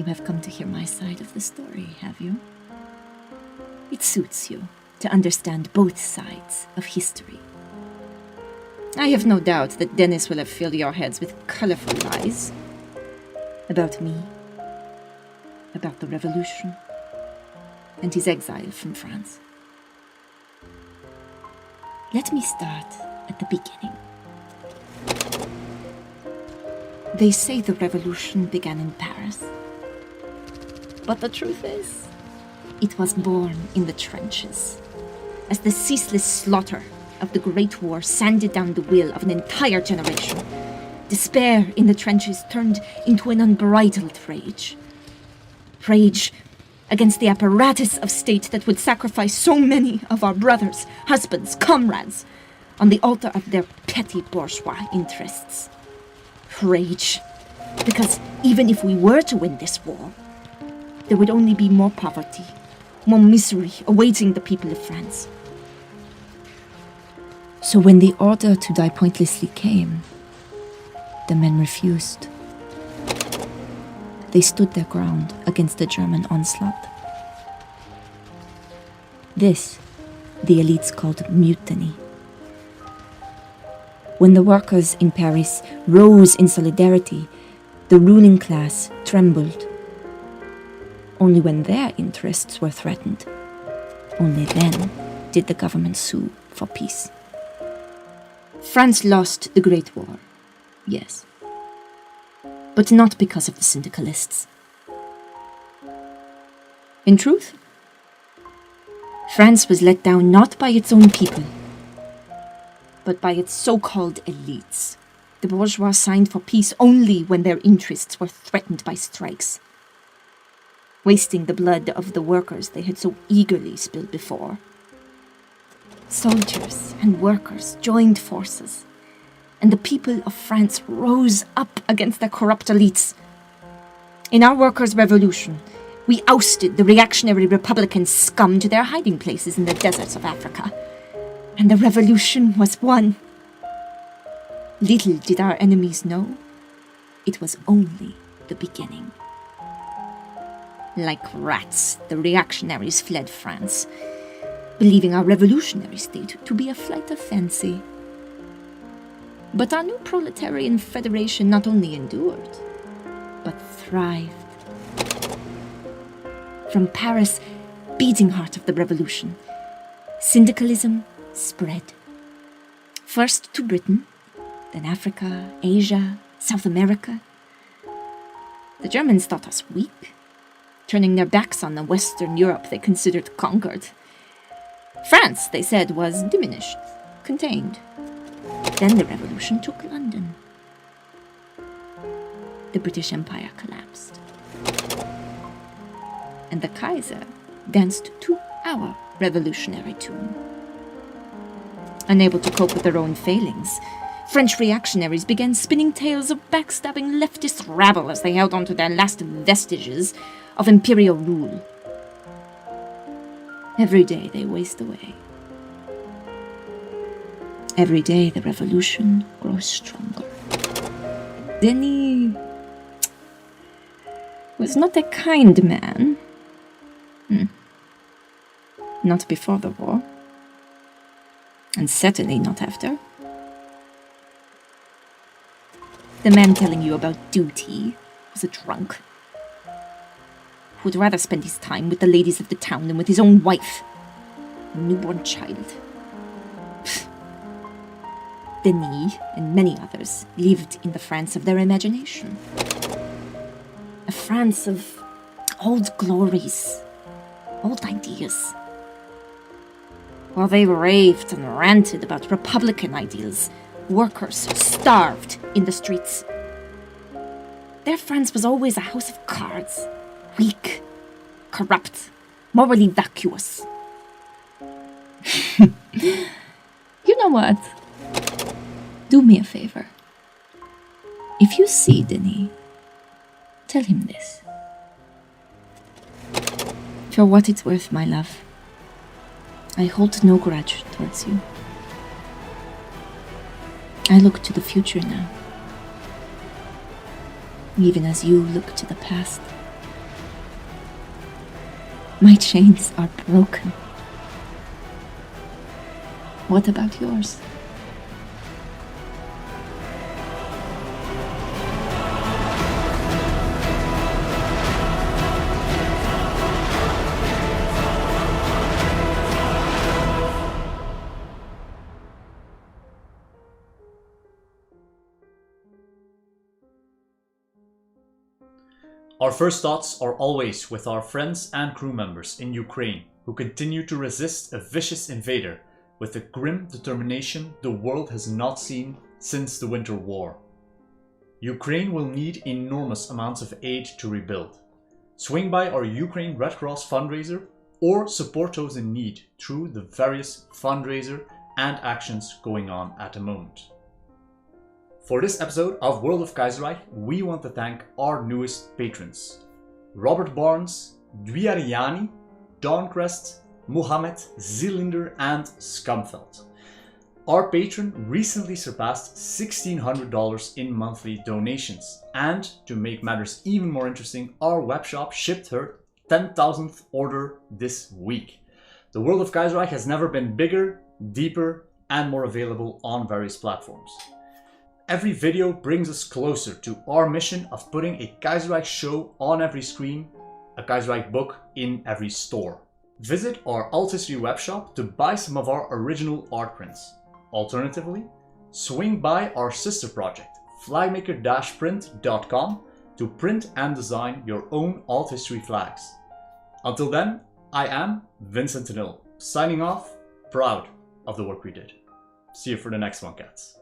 You have come to hear my side of the story, have you? It suits you to understand both sides of history. I have no doubt that Dennis will have filled your heads with colorful lies. About me, about the revolution, and his exile from France. Let me start at the beginning. They say the revolution began in Paris. But the truth is, it was born in the trenches, as the ceaseless slaughter of the Great War sanded down the will of an entire generation. Despair in the trenches turned into an unbridled rage. Rage against the apparatus of state that would sacrifice so many of our brothers, husbands, comrades on the altar of their petty bourgeois interests. Rage because even if we were to win this war, there would only be more poverty, more misery awaiting the people of France. So when the order to die pointlessly came, the men refused. They stood their ground against the German onslaught. This, the elites called mutiny. When the workers in Paris rose in solidarity, the ruling class trembled. Only when their interests were threatened, only then did the government sue for peace. France lost the Great War, yes. But not because of the syndicalists. In truth, France was let down not by its own people, but by its so-called elites. The bourgeois signed for peace only when their interests were threatened by strikes, wasting the blood of the workers they had so eagerly spilled before. Soldiers and workers joined forces, and the people of France rose up against their corrupt elites. In our workers' revolution, we ousted the reactionary Republican scum to their hiding places in the deserts of Africa, and the revolution was won. Little did our enemies know, it was only the beginning. Like rats, the reactionaries fled France, believing our revolutionary state to be a flight of fancy. But our new proletarian federation not only endured, but thrived. From Paris, beating heart of the revolution, syndicalism spread. First to Britain, then Africa, Asia, South America. The Germans thought us weak, turning their backs on the Western Europe they considered conquered. France, they said, was diminished, contained. Then the revolution took London. The British Empire collapsed. And the Kaiser danced to our revolutionary tune. Unable to cope with their own failings, French reactionaries began spinning tales of backstabbing leftist rabble as they held on to their last vestiges of imperial rule. Every day they waste away. Every day the revolution grows stronger. Denis was not a kind man. Not before the war. And certainly not after. The man telling you about duty was a drunk who would rather spend his time with the ladies of the town than with his own wife, a newborn child. Denis and many others lived in the France of their imagination. A France of old glories, old ideas. While they raved and ranted about Republican ideals, workers starved in the streets. Their France was always a house of cards, weak, corrupt, morally vacuous. You know what? Do me a favor. If you see Denis, tell him this. For what it's worth, my love, I hold no grudge towards you. I look to the future now, even as you look to the past. My chains are broken. What about yours? Our first thoughts are always with our friends and crew members in Ukraine who continue to resist a vicious invader with a grim determination the world has not seen since the Winter War. Ukraine will need enormous amounts of aid to rebuild. Swing by our Ukraine Red Cross fundraiser or support those in need through the various fundraiser and actions going on at the moment. For this episode of World of Kaizerreich, we want to thank our newest patrons: Robert Barnes, Duyariani, Dawncrest, Mohammed, Zielinder and Scumfeld. Our patron recently surpassed $1,600 in monthly donations, and to make matters even more interesting, our webshop shipped her 10,000th order this week. The World of Kaizerreich has never been bigger, deeper and more available on various platforms. Every video brings us closer to our mission of putting a Kaizerreich show on every screen, a Kaizerreich book in every store. Visit our Alt History webshop to buy some of our original art prints. Alternatively, swing by our sister project, flagmaker-print.com, to print and design your own Alt History flags. Until then, I am Vincent Tanil, signing off, proud of the work we did. See you for the next one, cats.